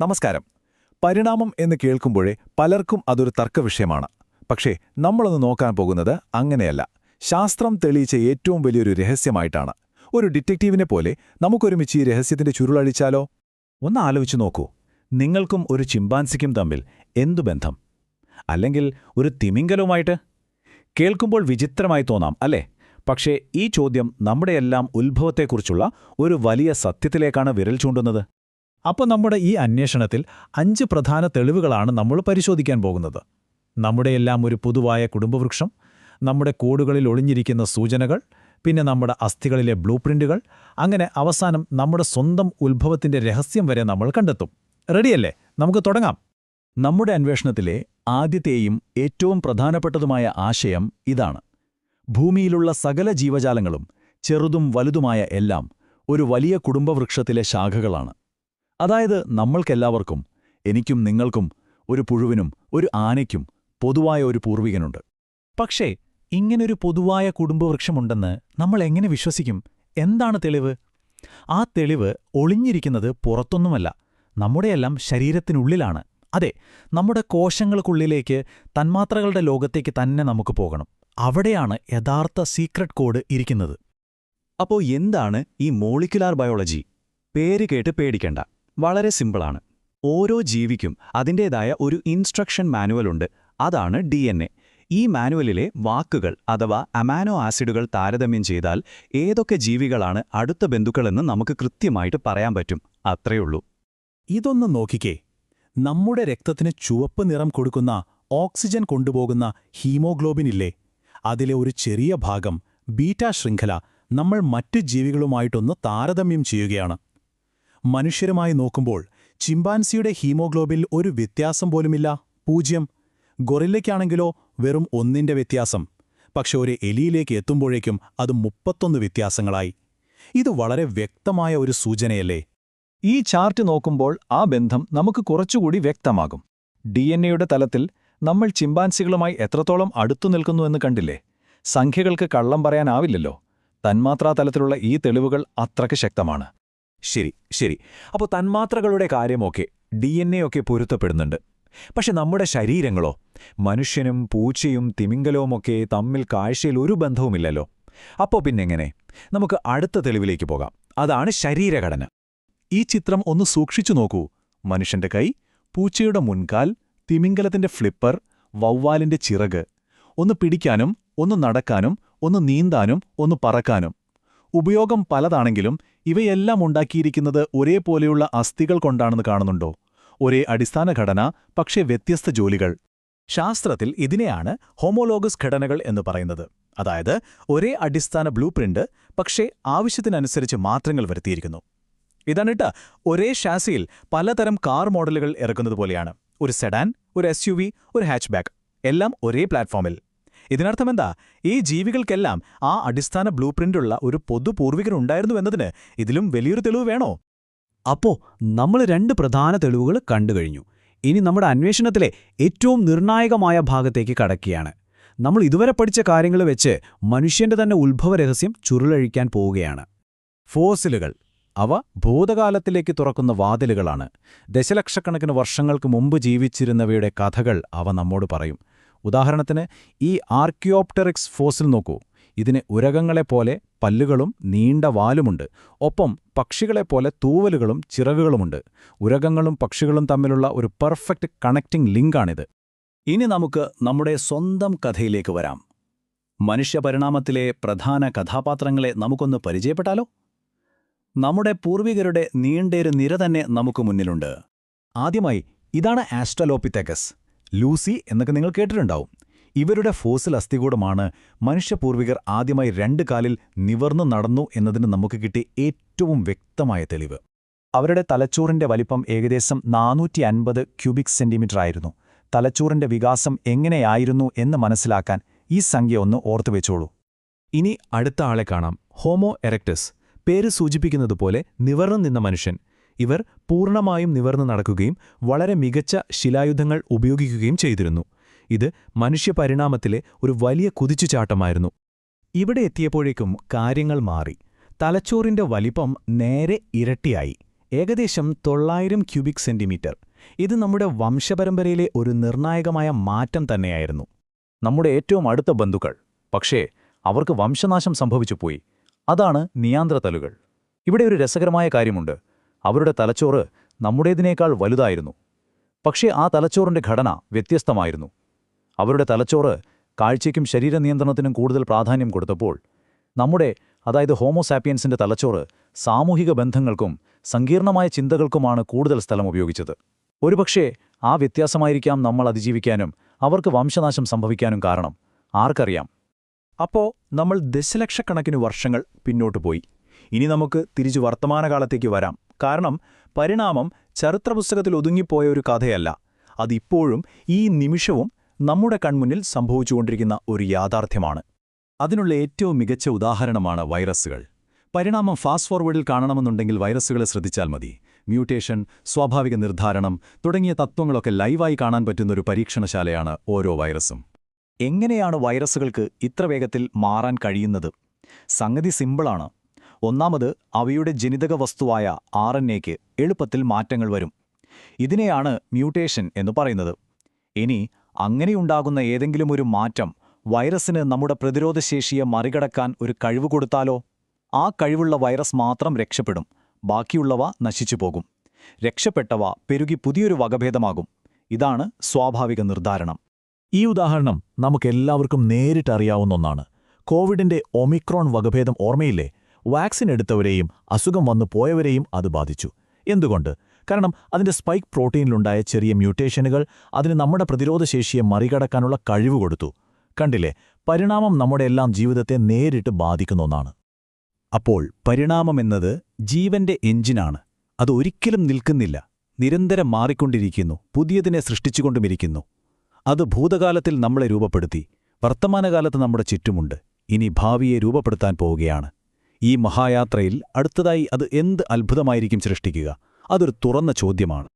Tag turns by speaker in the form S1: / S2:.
S1: നമസ്കാരം. പരിണാമം എന്ന് കേൾക്കുമ്പോഴേ പലർക്കും അതൊരു തർക്കവിഷയമാണ്. പക്ഷേ നമ്മളൊന്ന് നോക്കാൻ പോകുന്നത് അങ്ങനെയല്ല. ശാസ്ത്രം തെളിയിച്ച ഏറ്റവും വലിയൊരു രഹസ്യമായിട്ടാണ്. ഒരു ഡിറ്റക്റ്റീവിനെ പോലെ നമുക്കൊരുമിച്ച് ഈ രഹസ്യത്തിന്റെ ചുരുളഴിച്ചാലോ? ഒന്ന് ആലോചിച്ചു നോക്കൂ. നിങ്ങൾക്കും ഒരു ചിമ്പാൻസിക്കും തമ്മിൽ എന്തു ബന്ധം? അല്ലെങ്കിൽ ഒരു തിമിംഗലവുമായിട്ട്? കേൾക്കുമ്പോൾ വിചിത്രമായി തോന്നാം, അല്ലേ? പക്ഷേ ഈ ചോദ്യം നമ്മുടെയെല്ലാം ഉത്ഭവത്തെക്കുറിച്ചുള്ള ഒരു വലിയ സത്യത്തിലേക്കാണ് വിരൽ ചൂണ്ടുന്നത്.
S2: അപ്പോൾ നമ്മുടെ ഈ അന്വേഷണത്തിൽ 5 പ്രധാന തെളിവുകളാണ് നമ്മൾ പരിശോധിക്കാൻ പോകുന്നത്. നമ്മുടെയെല്ലാം ഒരു പൊതുവായ കുടുംബവൃക്ഷം, നമ്മുടെ കോഡുകളിൽ ഒളിഞ്ഞിരിക്കുന്ന സൂചനകൾ, പിന്നെ നമ്മുടെ അസ്ഥികളിലെ ബ്ലൂ പ്രിന്റുകൾ, അങ്ങനെ അവസാനം നമ്മുടെ സ്വന്തം ഉത്ഭവത്തിന്റെ രഹസ്യം വരെ നമ്മൾ കണ്ടെത്തും. റെഡിയല്ലേ? നമുക്ക് തുടങ്ങാം.
S1: നമ്മുടെ അന്വേഷണത്തിലെ ആദ്യത്തെയും ഏറ്റവും പ്രധാനപ്പെട്ടതുമായ ആശയം ഇതാണ്. ഭൂമിയിലുള്ള സകല ജീവജാലങ്ങളും, ചെറുതും വലുതുമായ എല്ലാം, ഒരു വലിയ കുടുംബവൃക്ഷത്തിലെ ശാഖകളാണ്. അതായത് നമ്മൾക്കെല്ലാവർക്കും, എനിക്കും നിങ്ങൾക്കും, ഒരു പുഴുവിനും ഒരു ആനയ്ക്കും പൊതുവായ ഒരു പൂർവികനുണ്ട്.
S2: പക്ഷേ ഇങ്ങനൊരു പൊതുവായ കുടുംബവൃക്ഷമുണ്ടെന്ന് നമ്മൾ എങ്ങനെ വിശ്വസിക്കും? എന്താണ് തെളിവ്? ആ തെളിവ് ഒളിഞ്ഞിരിക്കുന്നത് പുറത്തൊന്നുമല്ല, നമ്മുടെയെല്ലാം ശരീരത്തിനുള്ളിലാണ്. അതെ, നമ്മുടെ കോശങ്ങൾക്കുള്ളിലേക്ക്, തന്മാത്രകളുടെ ലോകത്തേക്ക് തന്നെ നമുക്ക് പോകണം. അവിടെയാണ് യഥാർത്ഥ സീക്രട്ട് കോഡ് ഇരിക്കുന്നത്.
S1: അപ്പോൾ എന്താണ് ഈ മോളിക്കുലാർ ബയോളജി? പേര് കേട്ട് പേടിക്കണ്ട. വളരെ സിമ്പിളാണ്. ഓരോ ജീവിക്കും അതിൻ്റേതായ ഒരു ഇൻസ്ട്രക്ഷൻ മാനുവലുണ്ട്. അതാണ് DNA. ഈ മാനുവലിലെ വാക്കുകൾ അഥവാ അമാനോ ആസിഡുകൾ താരതമ്യം ചെയ്താൽ ഏതൊക്കെ ജീവികളാണ് അടുത്ത ബന്ധുക്കളെന്ന് നമുക്ക് കൃത്യമായിട്ട് പറയാൻ പറ്റും. അത്രയുള്ളൂ.
S2: ഇതൊന്ന് നോക്കിക്കേ. നമ്മുടെ രക്തത്തിന് ചുവപ്പ് നിറം കൊടുക്കുന്ന, ഓക്സിജൻ കൊണ്ടുപോകുന്ന ഹീമോഗ്ലോബിൻ ഇല്ലേ? അതിലെ ഒരു ചെറിയ ഭാഗം, ബീറ്റാ ശൃംഖല, നമ്മൾ മറ്റ് ജീവികളുമായിട്ടൊന്ന് താരതമ്യം ചെയ്യുകയാണ്. മനുഷ്യരുമായി നോക്കുമ്പോൾ ചിമ്പാൻസിയുടെ ഹീമോഗ്ലോബിൽ ഒരു വ്യത്യാസം പോലുമില്ല, 0. ഗൊറില്ലയ്ക്കാണെങ്കിലോ വെറും 1ന്റെ വ്യത്യാസം. പക്ഷെ ഒരു എലിയിലേക്ക് എത്തുമ്പോഴേക്കും അത് 31 വ്യത്യാസങ്ങളായി. ഇത് വളരെ വ്യക്തമായ ഒരു സൂചനയല്ലേ?
S1: ഈ ചാർട്ട് നോക്കുമ്പോൾ ആ ബന്ധം നമുക്ക് കുറച്ചുകൂടി വ്യക്തമാകും. DNAയുടെ തലത്തിൽ നമ്മൾ ചിമ്പാൻസികളുമായി എത്രത്തോളം അടുത്തു നിൽക്കുന്നുവെന്ന് കണ്ടില്ലേ? സംഖ്യകൾക്ക് കള്ളം പറയാനാവില്ലല്ലോ. തന്മാത്രാ തലത്തിലുള്ള ഈ തെളിവുകൾ അത്രയ്ക്ക് ശക്തമാണ്. ശരി. അപ്പോൾ തന്മാത്രകളുടെ കാര്യമൊക്കെ, DNA ഒക്കെ പൊരുത്തപ്പെടുന്നുണ്ട്. പക്ഷെ നമ്മുടെ ശരീരങ്ങളോ? മനുഷ്യനും പൂച്ചയും തിമിംഗലവുമൊക്കെ തമ്മിൽ കാഴ്ചയിൽ ഒരു ബന്ധവുമില്ലല്ലോ. അപ്പോൾ പിന്നെങ്ങനെ? നമുക്ക് അടുത്ത തെളിവിലേക്ക് പോകാം. അതാണ് ശരീരഘടന.
S2: ഈ ചിത്രം ഒന്ന് സൂക്ഷിച്ചു നോക്കൂ. മനുഷ്യന്റെ കൈ, പൂച്ചയുടെ മുൻകാൽ, തിമിംഗലത്തിന്റെ ഫ്ലിപ്പർ, വവ്വാലിന്റെ ചിറക്. ഒന്ന് പിടിക്കാനും, ഒന്ന് നടക്കാനും, ഒന്ന് നീന്താനും, ഒന്ന് പറക്കാനും. ഉപയോഗം പലതാണെങ്കിലും ഇവയെല്ലാം ഉണ്ടാക്കിയിരിക്കുന്നത് ഒരേപോലെയുള്ള അസ്ഥികൾ കൊണ്ടാണെന്ന് കാണുന്നുണ്ടോ? ഒരേ അടിസ്ഥാന ഘടന, പക്ഷേ വ്യത്യസ്ത ജോലികൾ. ശാസ്ത്രത്തിൽ ഇതിനെയാണ് ഹോമോലോഗസ് ഘടനകൾ എന്ന് പറയുന്നത്. അതായത് ഒരേ അടിസ്ഥാന ബ്ലൂ പ്രിന്റ്, പക്ഷേ ആവശ്യത്തിനനുസരിച്ച് മാറ്റങ്ങൾ വരുത്തിയിരിക്കുന്നു. ഇതാണിട്ട് ഒരേ ഷാസിയിൽ പലതരം കാർ മോഡലുകൾ ഇറക്കുന്നതുപോലെയാണ്. ഒരു സെഡാൻ, ഒരു SUV, ഒരു ഹാച്ച്ബാക്ക്, എല്ലാം ഒരേ പ്ലാറ്റ്ഫോമിൽ. ഇതിനർത്ഥമെന്താ? ഈ ജീവികൾക്കെല്ലാം ആ അടിസ്ഥാന ബ്ലൂ പ്രിന്റുള്ള ഒരു പൊതു പൂർവികനുണ്ടായിരുന്നു എന്നതിന് ഇതിലും വലിയൊരു തെളിവ് വേണോ?
S3: അപ്പോ നമ്മൾ 2 പ്രധാന തെളിവുകൾ കണ്ടുകഴിഞ്ഞു. ഇനി നമ്മുടെ അന്വേഷണത്തിലെ ഏറ്റവും നിർണായകമായ ഭാഗത്തേക്ക് കടക്കുകയാണ്. നമ്മൾ ഇതുവരെ പഠിച്ച കാര്യങ്ങൾ വെച്ച് മനുഷ്യന്റെ തന്നെ ഉത്ഭവരഹസ്യം ചുരുളഴിക്കാൻ പോവുകയാണ്.
S2: ഫോസിലുകൾ. അവ ഭൂതകാലത്തിലേക്ക് തുറക്കുന്ന വാതിലുകളാണ്. ദശലക്ഷക്കണക്കിന് വർഷങ്ങൾക്ക് മുമ്പ് ജീവിച്ചിരുന്നവയുടെ കഥകൾ അവ നമ്മോട് പറയും. ഉദാഹരണത്തിന് ഈ ആർക്കിയോപ്ടെറിക്സ് ഫോസിൽ നോക്കൂ. ഇതിന് ഉരകങ്ങളെപ്പോലെ പല്ലുകളും നീണ്ട വാലുമുണ്ട്. ഒപ്പം പക്ഷികളെപ്പോലെ തൂവലുകളും ചിറകുകളുമുണ്ട്. ഉരകങ്ങളും പക്ഷികളും തമ്മിലുള്ള ഒരു പെർഫെക്റ്റ് കണക്റ്റിംഗ് ലിങ്കാണിത്.
S1: ഇനി നമുക്ക് നമ്മുടെ സ്വന്തം കഥയിലേക്ക് വരാം. മനുഷ്യപരിണാമത്തിലെ പ്രധാന കഥാപാത്രങ്ങളെ നമുക്കൊന്ന് പരിചയപ്പെട്ടാലോ? നമ്മുടെ പൂർവികരുടെ നീണ്ടൊരു നിര തന്നെ നമുക്ക് മുന്നിലുണ്ട്. ആദ്യമായി ഇതാണ് ആസ്ട്രലോപിതെക്കസ്. ലൂസി എന്നൊക്കെ നിങ്ങൾ കേട്ടിട്ടുണ്ടാവും. ഇവരുടെ ഫോസിൽ അസ്ഥികൂടമാണ് മനുഷ്യപൂർവികർ ആദ്യമായി 2 കാലിൽ നിവർന്നു നടന്നു എന്നതിന് നമുക്ക് കിട്ടിയ ഏറ്റവും വ്യക്തമായ തെളിവ്. അവരുടെ തലച്ചോറിന്റെ വലിപ്പം ഏകദേശം 450 ക്യൂബിക് സെന്റിമീറ്റർ ആയിരുന്നു. തലച്ചോറിന്റെ വികാസം എങ്ങനെയായിരുന്നു എന്ന് മനസ്സിലാക്കാൻ ഈ സംഖ്യ ഒന്ന് ഓർത്തുവെച്ചോളൂ.
S2: ഇനി അടുത്ത ആളെ കാണാം. Homo erectus. പേര് സൂചിപ്പിക്കുന്നതുപോലെ നിവർന്നു നിന്ന മനുഷ്യൻ. ഇവർ പൂർണ്ണമായും നിവർന്നു നടക്കുകയും വളരെ മികച്ച ശിലായുധങ്ങൾ ഉപയോഗിക്കുകയും ചെയ്തിരുന്നു. ഇത് മനുഷ്യപരിണാമത്തിലെ ഒരു വലിയ കുതിച്ചുചാട്ടമായിരുന്നു. ഇവിടെ എത്തിയപ്പോഴേക്കും കാര്യങ്ങൾ മാറി. തലച്ചോറിന്റെ വലിപ്പം നേരെ ഇരട്ടിയായി. ഏകദേശം 900 ക്യൂബിക് സെന്റിമീറ്റർ. ഇത് നമ്മുടെ വംശപരമ്പരയിലെ ഒരു നിർണായകമായ മാറ്റം തന്നെയായിരുന്നു.
S1: നമ്മുടെ ഏറ്റവും അടുത്ത ബന്ധുക്കൾ, പക്ഷേ അവർക്ക് വംശനാശം സംഭവിച്ചുപോയി. അതാണ് നിയാന്ത്രതലുകൾ. ഇവിടെ ഒരു രസകരമായ കാര്യമുണ്ട്. അവരുടെ തലച്ചോറ് നമ്മുടേതിനേക്കാൾ വലുതായിരുന്നു. പക്ഷേ ആ തലച്ചോറിന്റെ ഘടന വ്യത്യസ്തമായിരുന്നു. അവരുടെ തലച്ചോറ് കാഴ്ചയ്ക്കും ശരീരനിയന്ത്രണത്തിനും കൂടുതൽ പ്രാധാന്യം കൊടുത്തപ്പോൾ നമ്മുടെ, അതായത് ഹോമോസാപ്പിയൻസിന്റെ തലച്ചോറ് സാമൂഹിക ബന്ധങ്ങൾക്കും സങ്കീർണമായ ചിന്തകൾക്കുമാണ് കൂടുതൽ സ്ഥലം ഉപയോഗിച്ചത്. ഒരുപക്ഷേ ആ വ്യത്യാസമായിരിക്കാം നമ്മൾ അതിജീവിക്കാനും അവർക്ക് വംശനാശം സംഭവിക്കാനും കാരണം. ആർക്കറിയാം?
S2: അപ്പോ നമ്മൾ ദശലക്ഷക്കണക്കിന് വർഷങ്ങൾ പിന്നോട്ടു പോയി. ഇനി നമുക്ക് തിരിച്ചു വർത്തമാനകാലത്തേക്ക് വരാം. കാരണം പരിണാമം ചരിത്രപുസ്തകത്തിൽ ഒതുങ്ങിപ്പോയ ഒരു കഥയല്ല. അതിപ്പോഴും ഈ നിമിഷവും നമ്മുടെ കൺമുന്നിൽ സംഭവിച്ചുകൊണ്ടിരിക്കുന്ന ഒരു യാഥാർത്ഥ്യമാണ്. അതിനുള്ള ഏറ്റവും മികച്ച ഉദാഹരണമാണ് വൈറസുകൾ. പരിണാമം ഫാസ്റ്റ് ഫോർവേഡിൽ കാണണമെന്നുണ്ടെങ്കിൽ വൈറസുകളെ ശ്രദ്ധിച്ചാൽ മതി. മ്യൂട്ടേഷൻ, സ്വാഭാവിക നിർദ്ധാരണം തുടങ്ങിയ തത്വങ്ങളൊക്കെ ലൈവായി കാണാൻ പറ്റുന്നൊരു പരീക്ഷണശാലയാണ് ഓരോ വൈറസും.
S1: എങ്ങനെയാണ് വൈറസുകൾക്ക് ഇത്ര വേഗത്തിൽ മാറാൻ കഴിയുന്നത്? സംഗതി സിമ്പിളാണ്. ഒന്നാമത്, അവയുടെ ജനിതക വസ്തുവായ RNAയ്ക്ക് എളുപ്പത്തിൽ മാറ്റങ്ങൾ വരും. ഇതിനെയാണ് മ്യൂട്ടേഷൻ എന്ന് പറയുന്നത്. ഇനി അങ്ങനെയുണ്ടാകുന്ന ഏതെങ്കിലും ഒരു മാറ്റം വൈറസിന് നമ്മുടെ പ്രതിരോധശേഷിയെ മറികടക്കാൻ ഒരു കഴിവ് കൊടുത്താലോ? ആ കഴിവുള്ള വൈറസ് മാത്രം രക്ഷപ്പെടും, ബാക്കിയുള്ളവ നശിച്ചുപോകും. രക്ഷപ്പെട്ടവ പെരുകി പുതിയൊരു വകഭേദമാകും. ഇതാണ് സ്വാഭാവിക നിർദ്ധാരണം.
S2: ഈ ഉദാഹരണം നമുക്കെല്ലാവർക്കും നേരിട്ടറിയാവുന്ന ഒന്നാണ്. കോവിഡിന്റെ ഒമിക്രോൺ വകഭേദം ഓർമ്മയില്ലേ? വാക്സിൻ എടുത്തവരെയും അസുഖം വന്നു പോയവരെയും അത് ബാധിച്ചു. എന്തുകൊണ്ട്? കാരണം അതിന്റെ സ്പൈക്ക് പ്രോട്ടീനിലുണ്ടായ ചെറിയ മ്യൂട്ടേഷനുകൾ അതിന് നമ്മുടെ പ്രതിരോധശേഷിയെ മറികടക്കാനുള്ള കഴിവ് കൊടുത്തു. കണ്ടില്ലേ, പരിണാമം നമ്മുടെ എല്ലാം ജീവിതത്തെ നേരിട്ട് ബാധിക്കുന്ന ഒന്നാണ്.
S1: അപ്പോൾ പരിണാമമെന്നത് ജീവന്റെ എഞ്ചിനാണ്. അത് ഒരിക്കലും നിൽക്കുന്നില്ല, നിരന്തരം മാറിക്കൊണ്ടിരിക്കുന്നു, പുതിയതിനെ സൃഷ്ടിച്ചുകൊണ്ടുമിരിക്കുന്നു. അത് ഭൂതകാലത്തിൽ നമ്മളെ രൂപപ്പെടുത്തി, വർത്തമാനകാലത്ത് നമ്മുടെ ചുറ്റുമുണ്ട്, ഇനി ഭാവിയെ രൂപപ്പെടുത്താൻ പോവുകയാണ്. ഈ മഹായാത്രയിൽ അടുത്തതായി അത് എന്ത് അത്ഭുതമായിരിക്കും സൃഷ്ടിക്കുക? അതൊരു തുറന്ന ചോദ്യമാണ്.